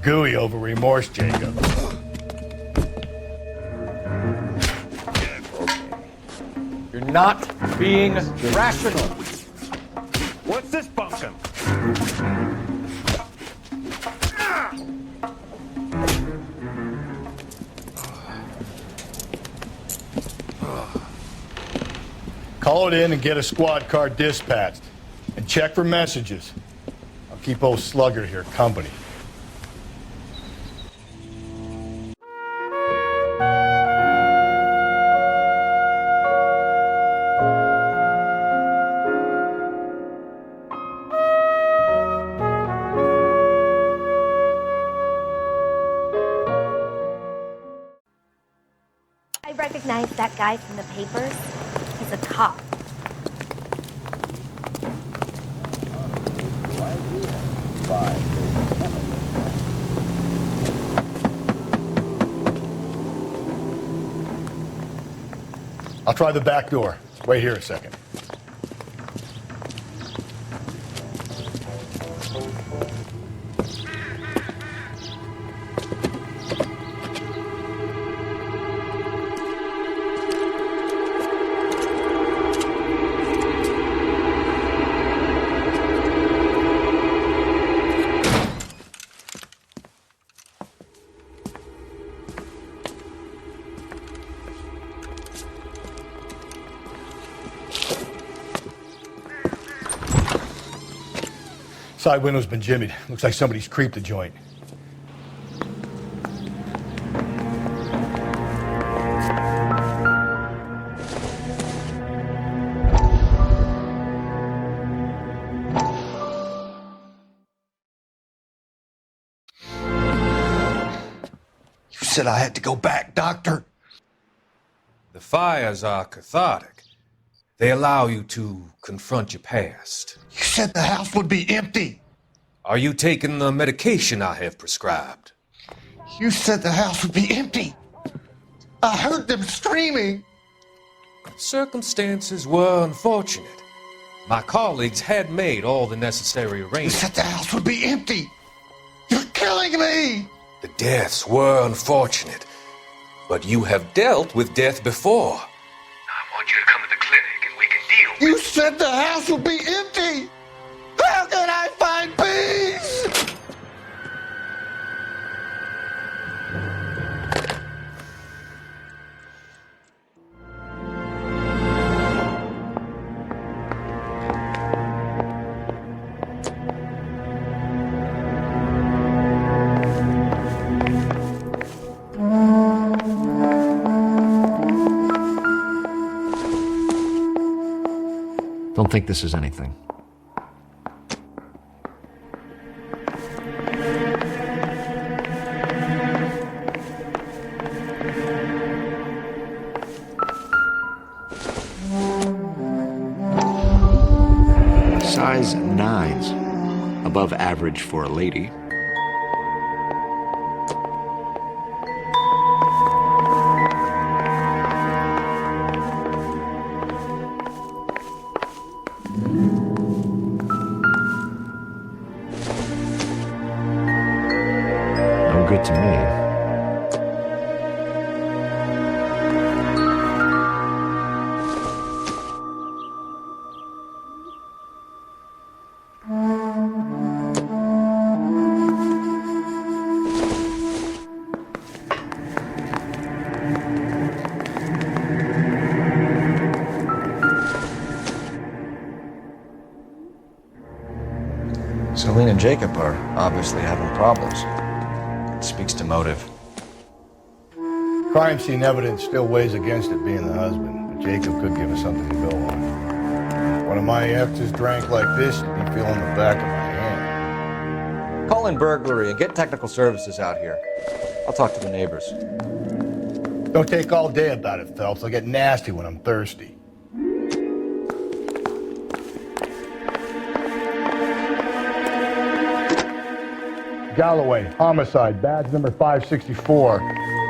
gooey over remorse, Jacob. You're not being rational. What's this bunkum? Call it in and get a squad car dispatched. And check for messages. I'll keep old Slugger here company. I recognize that guy from the papers. He's a cop. I'll try the back door. Wait here a second. Side window's been jimmied. Looks like somebody's creeped the joint. You said I had to go back, Doctor. The fires are cathartic. They allow you to confront your past. You said the house would be empty. Are you taking the medication I have prescribed? You said the house would be empty. I heard them screaming. Circumstances were unfortunate. My colleagues had made all the necessary You arrangements. said the house would be empty. You're killing me. The deaths were unfortunate, but you have dealt with death before. I want you to come to the clinic and we can deal with You said the house would be empty. How can I find peace? Don't think this is anything. Size 9s, above average for a lady. No good to me. Celine and Jacob are obviously having problems. It speaks to motive. Crime scene evidence still weighs against it being the husband, but Jacob could give us something to go on. One of my exes drank like this, you'd be feeling the back of my hand. Call in burglary and get technical services out here. I'll talk to the neighbors. Don't take all day about it, Phelps. I'll get nasty when I'm thirsty. Galloway, Homicide, badge number 564.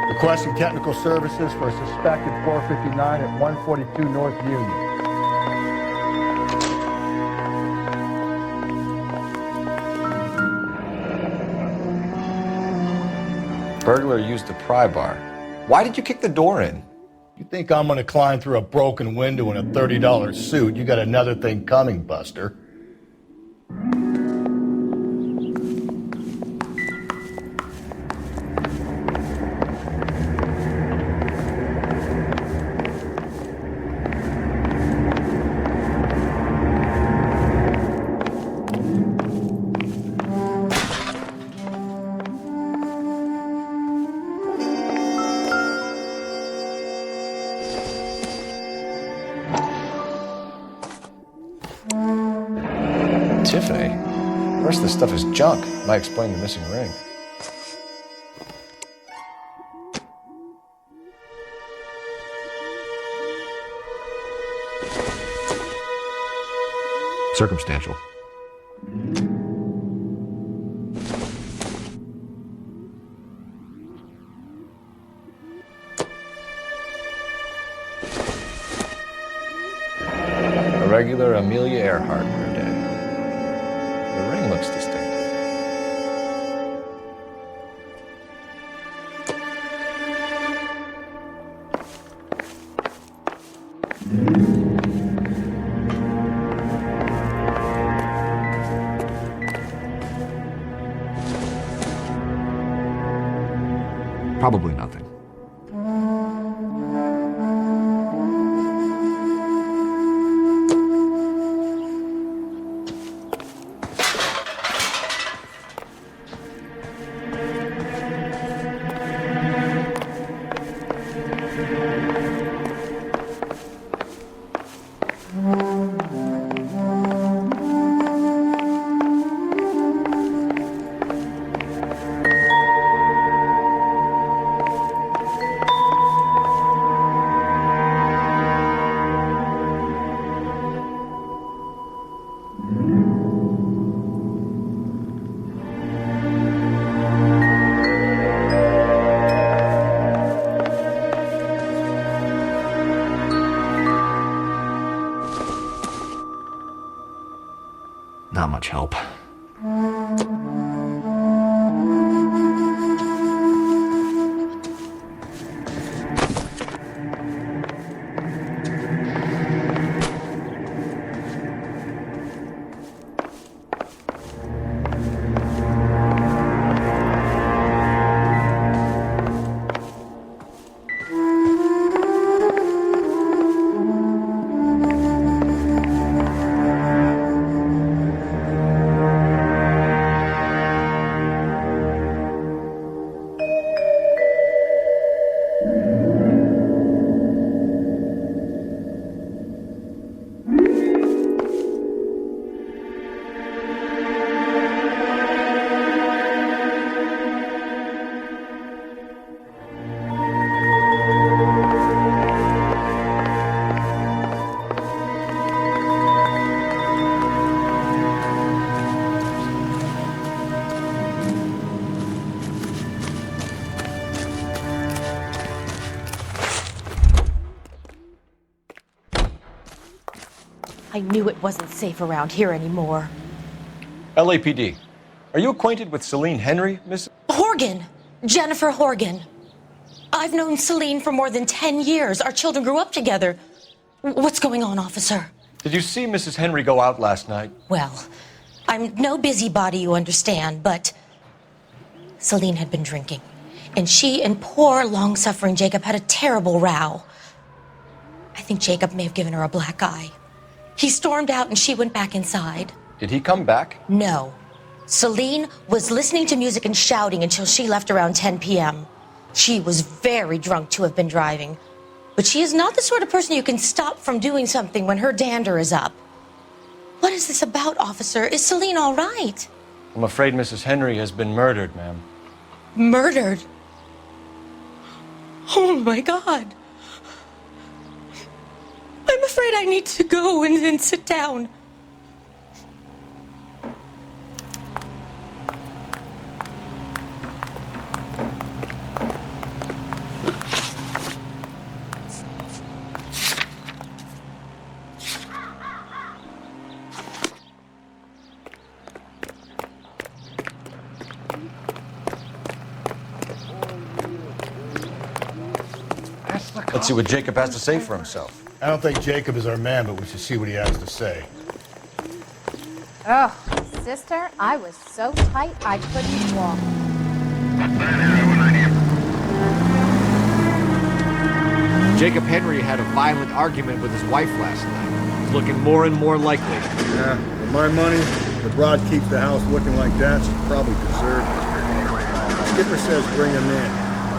Requesting technical services for a suspected 459 at 142 North Union. burglar used the pry bar. Why did you kick the door in? You think I'm gonna climb through a broken window in a $30 suit? You got another thing coming, Buster. Tiffany? The rest of this stuff is junk. Might explain the missing ring. Circumstantial. A regular Amelia Earhart per day. The ring looks distinctive. Probably nothing. Not much help. I knew it wasn't safe around here anymore. LAPD. Are you acquainted with Celine Henry, Miss? Horgan! Jennifer Horgan. I've known Celine for more than 10 years. Our children grew up together. What's going on, officer? Did you see Mrs. Henry go out last night? Well, I'm no busybody, you understand, but Celine had been drinking. And she and poor, long-suffering Jacob had a terrible row. I think Jacob may have given her a black eye. He stormed out and she went back inside. Did he come back? No. Celine was listening to music and shouting until she left around 10 p.m. She was very drunk to have been driving. But she is not the sort of person you can stop from doing something when her dander is up. What is this about, officer? Is Celine all right? I'm afraid Mrs. Henry has been murdered, ma'am. Murdered? Oh, my God. I'm afraid I need to go and sit down. Let's see what Jacob has to say for himself. I don't think Jacob is our man, but we should see what he has to say. Oh, sister, I was so tight I couldn't walk. Jacob Henry had a violent argument with his wife last night. It's looking more and more likely. Yeah, with my money, the broad keeps the house looking like that, she's probably deserved it. Skipper says bring him in.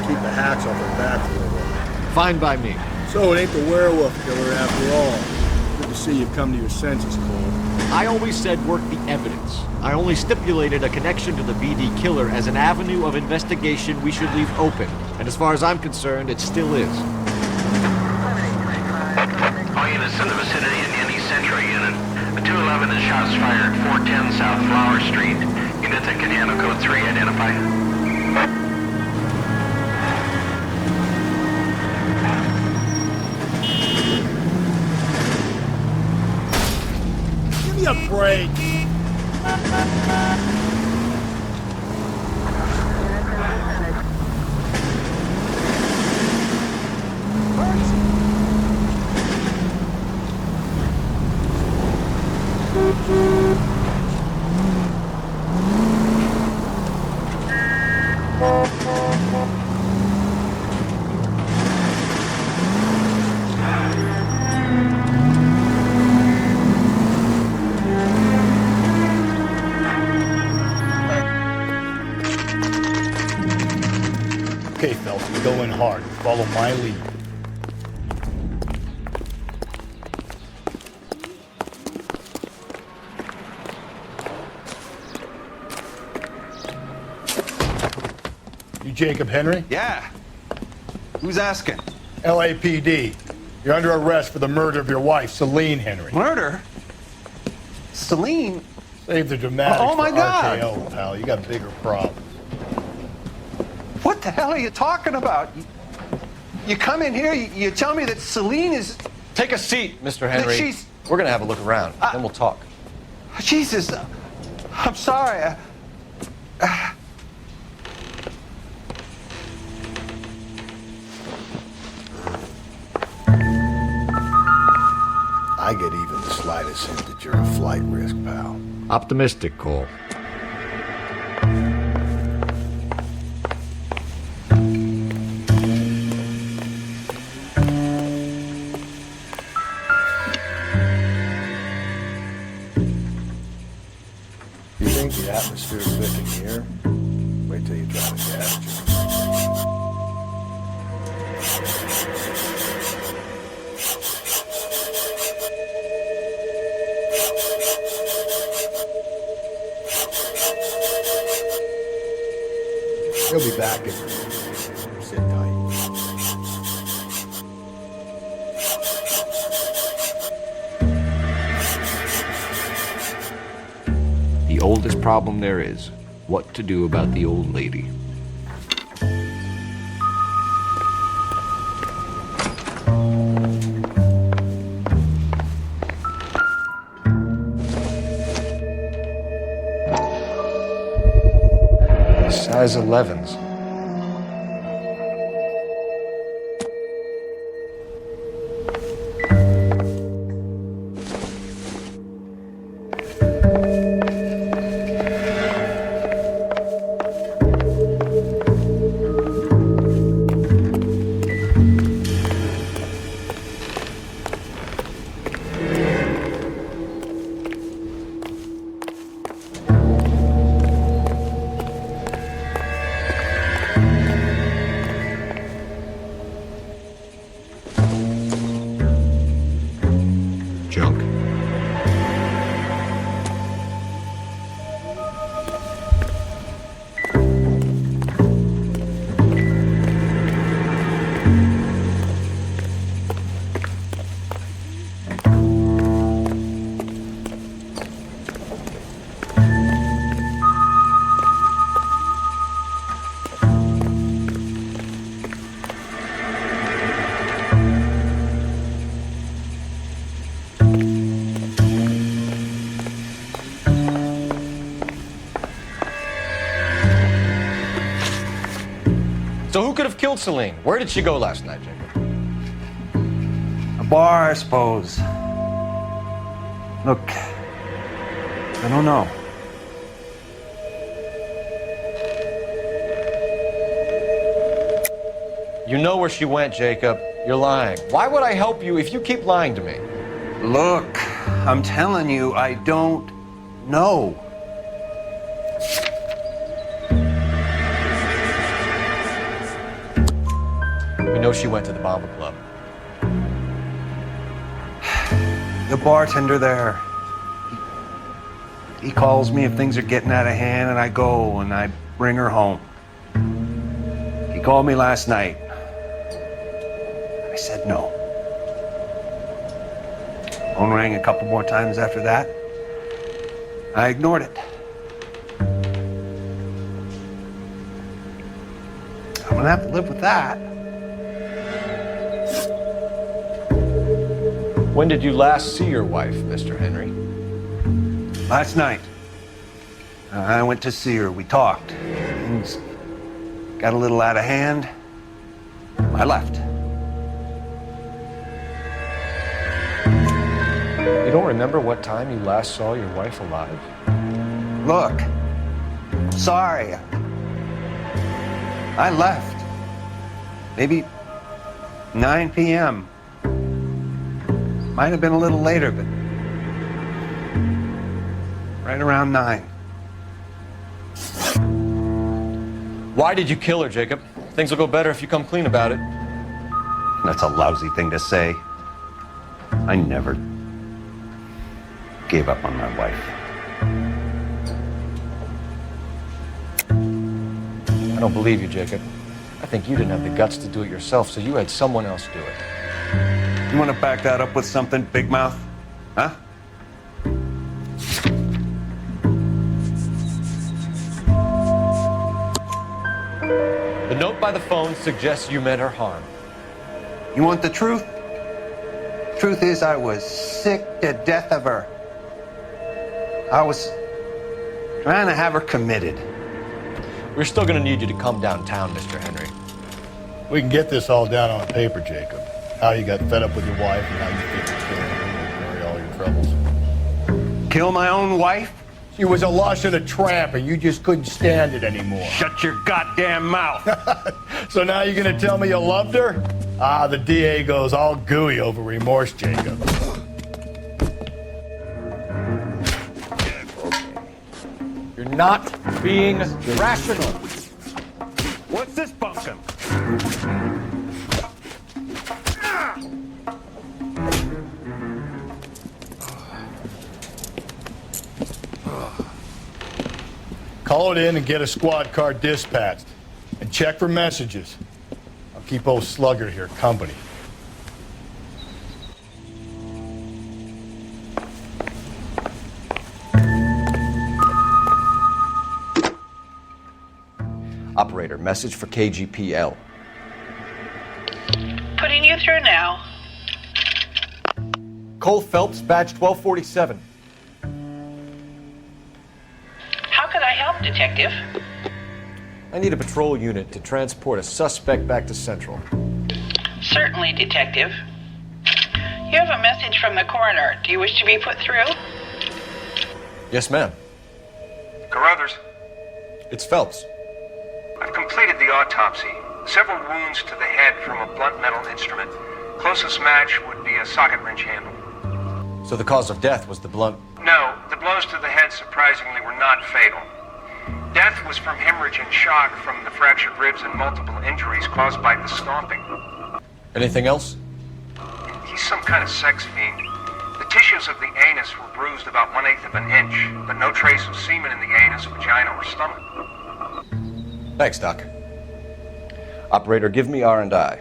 Keep the hacks off her back for a while. Fine by me. So it ain't the werewolf killer after all. Good to see you come to your senses, Cole. I always said work the evidence. I only stipulated a connection to the VD killer as an avenue of investigation we should leave open. And as far as I'm concerned, it still is. All units in the vicinity in any Central unit. A 211 and shots fired 410 South Flower Street. Units that can handle code 3 identify. Give me a break. Okay, Phelps, we go in hard. Follow my lead. You Jacob Henry? Yeah. Who's asking? LAPD. You're under arrest for the murder of your wife, Celine Henry. Murder? Celine? Save the dramatics Oh, my for God. RKO, pal. You got bigger problems. What the hell are you talking about? You come in here, you tell me that Celine is... Take a seat, Mr. Henry. she's- We're gonna have a look around, then we'll talk. Jesus, I'm sorry. I get even the slightest hint that you're a flight risk, pal. Optimistic, Cole. You think the atmosphere's thick in here? Wait till you try the gas joint. He'll be back in. Sit tight. The oldest problem there is, what to do about the old lady. Size 11s. Junk. So who could have killed Celine? Where did she go last night, Jacob? bar, I suppose. Look, I don't know. You know where she went, Jacob. You're lying. Why would I help you if you keep lying to me? Look, I'm telling you, I don't know. We know she went to the Bomber Club. The bartender there, he calls me if things are getting out of hand, and I go and I bring her home. He called me last night. I said no. Phone rang a couple more times after that. I ignored it. I'm gonna have to live with that. When did you last see your wife, Mr. Henry? Last night. I went to see her. We talked. Things got a little out of hand. I left. You don't remember what time you last saw your wife alive? Look, sorry. I left. Maybe 9 p.m. Might have been a little later, but right around 9. Why did you kill her, Jacob? Things will go better if you come clean about it. That's a lousy thing to say. I never gave up on my wife. I don't believe you, Jacob. I think you didn't have the guts to do it yourself, so you had someone else do it. You want to back that up with something, Big Mouth? Huh? The note by the phone suggests you meant her harm. You want the truth? Truth is, I was sick to death of her. I was trying to have her committed. We're still going to need you to come downtown, Mr. Henry. We can get this all down on paper, Jacob. How you got fed up with your wife and how you think you killed her to marry all your troubles. Kill my own wife? She was a lush and a tramp, and you just couldn't stand it anymore. Shut your goddamn mouth. So now you're gonna tell me you loved her? Ah, the DA goes all gooey over remorse, Jacob. You're not being rational. What's this bunkum? Call it in and get a squad car dispatched. And check for messages. I'll keep old Slugger here company. Operator, message for KGPL. Putting you through now. Cole Phelps, badge 1247. How could I help, Detective? I need a patrol unit to transport a suspect back to Central. Certainly, Detective. You have a message from the coroner. Do you wish to be put through? Yes, ma'am. Carruthers, It's Phelps. I've completed the autopsy. Several wounds to the head from a blunt metal instrument. Closest match would be a socket wrench handle. So the cause of death was the blunt. No, the blows to the head surprisingly were not fatal. Death was from hemorrhage and shock from the fractured ribs and multiple injuries caused by the stomping. Anything else? He's some kind of sex fiend. The tissues of the anus were bruised about 1/8 of an inch, but no trace of semen in the anus, vagina, or stomach. Thanks, Doc. Operator, give me R&I.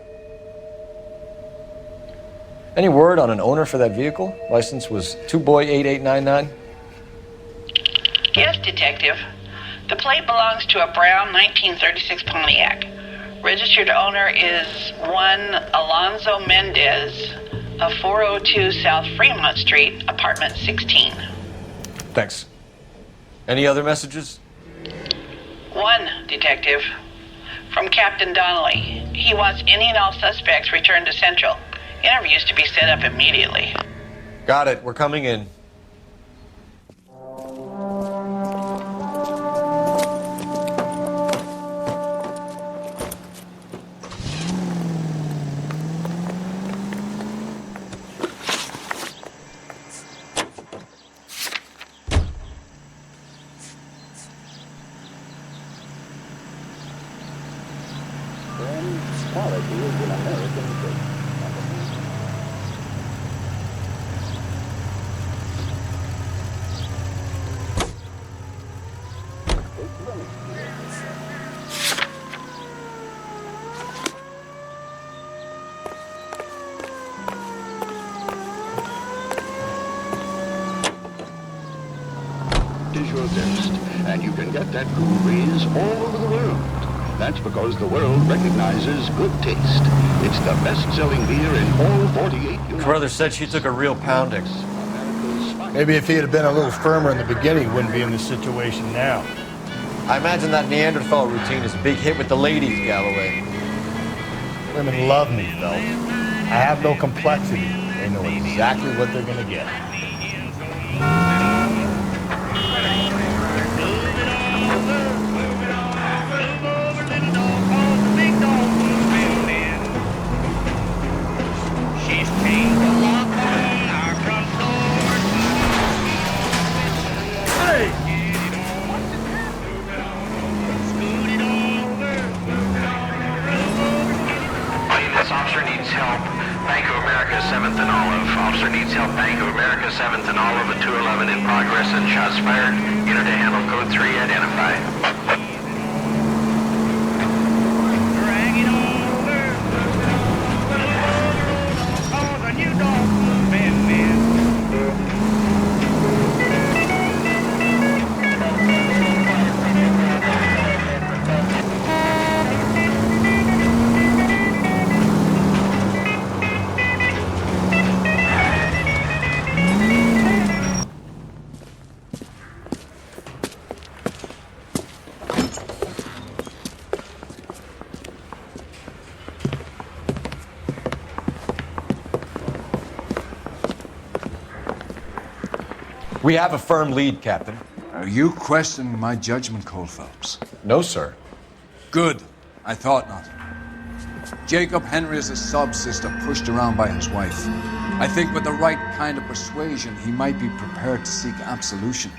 Any word on an owner for that vehicle? License was 2boy8899. Yes, Detective. The plate belongs to a brown 1936 Pontiac. Registered owner is one Alonzo Mendez of 402 South Fremont Street, apartment 16. Thanks. Any other messages? One, Detective. From Captain Donnelly. He wants any and all suspects returned to Central. Interviews to be set up immediately. Got it. We're coming in. Is your thirst, and you can get that cool breeze all over the world. That's because the world recognizes good taste. It's the best-selling beer in all 48 United Carruthers said she took a real pounding. Maybe if he had been a little firmer in the beginning, he wouldn't be in this situation now. I imagine that Neanderthal routine is a big hit with the ladies, Galloway. Women love me, Phelps. I have no complexity. They know exactly what they're gonna get. Officer needs help. Bank of America, 7th and Olive. Officer needs help. Bank of America, 7th and Olive, at 211 in progress and shots fired. Unit to handle code 3 identified. We have a firm lead, Captain. Are you questioning my judgment call, Phelps? No, sir. Good. I thought not. Jacob Henry is a sob-sister pushed around by his wife. I think with the right kind of persuasion, he might be prepared to seek absolution.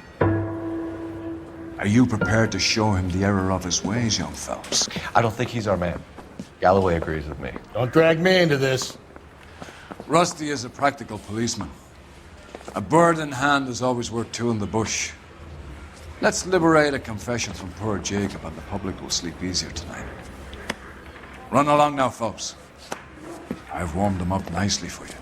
Are you prepared to show him the error of his ways, young Phelps? I don't think he's our man. Galloway agrees with me. Don't drag me into this. Rusty is a practical policeman. A bird in hand is always worth two in the bush. Let's liberate a confession from poor Jacob, and the public will sleep easier tonight. Run along now, Phelps. I've warmed them up nicely for you.